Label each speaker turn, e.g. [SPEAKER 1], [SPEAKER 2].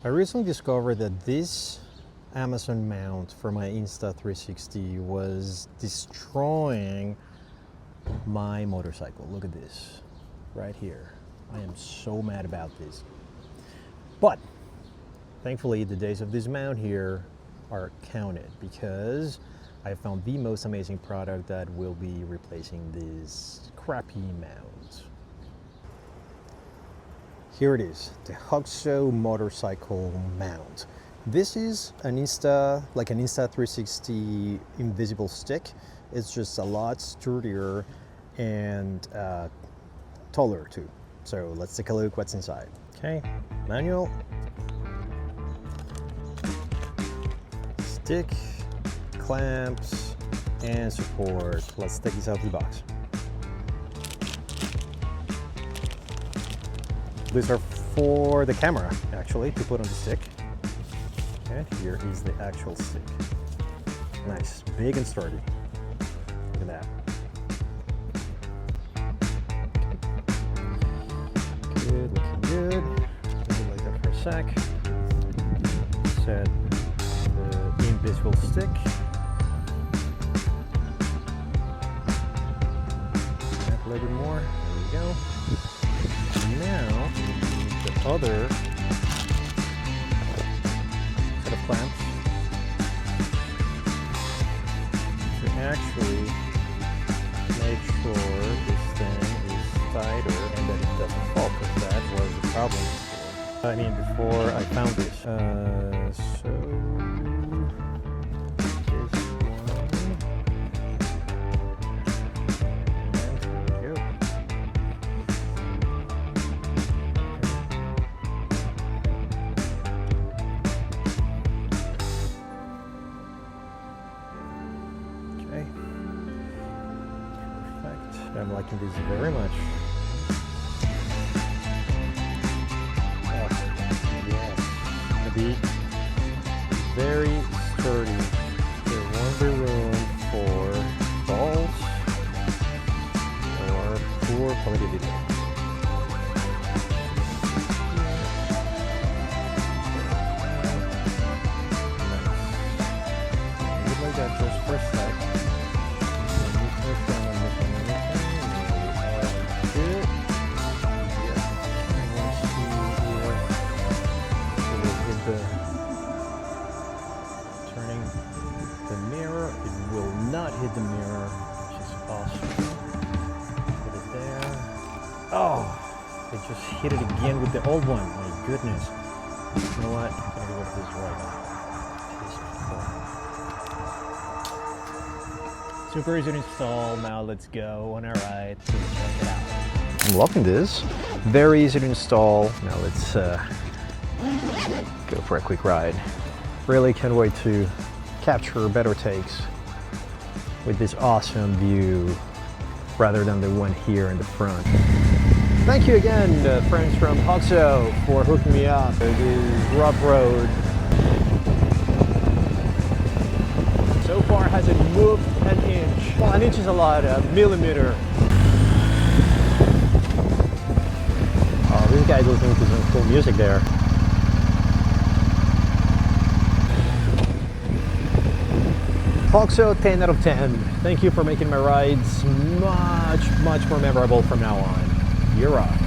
[SPEAKER 1] I recently discovered that this Amazon mount for my Insta360 was destroying my motorcycle. Look at this right here. I am so mad about this. But thankfully the days of this mount here are counted because I found the most amazing product that will be replacing this crappy mount. Here it is, the Hokzo motorcycle mount. This is an Insta360 invisible stick. It's just a lot sturdier and taller too. So let's take a look what's inside. Okay, manual, stick, clamps, and support. Let's take this out of the box. These are for the camera, actually, to put on the stick. And here is the actual stick. Nice, big and sturdy. Look at that. Good, looking good. Leave it like that for a sec. Set the invisible stick. Back a little bit more. There we go. Now, the other set of clamps to actually make sure this thing is tighter and that it doesn't fall, because that was the problem before. I mean, before I found this. So I'm liking this very much. Oh, yes. It'll be very sturdy. There won't be room for balls or poor quality video. Leave it like that just for a sec. Turning the mirror, it will not hit the mirror, which is awesome. Put it there. Oh, it just hit it again with the old one. My goodness. You know what? I'm gonna go with this right now. Super easy to install. Now let's go on our ride to check it out. I'm loving this. Very easy to install. Now let's go for a quick ride. Really can't wait to capture better takes with this awesome view rather than the one here in the front. Thank you again, friends from Hokzo, for hooking me up. It is rough road. So far hasn't moved an inch. Well, an inch is a lot, a millimeter. Oh, this guy's listening to some cool music there. Hokzo, 10 out of 10. Thank you for making my rides much more memorable from now on. You're off.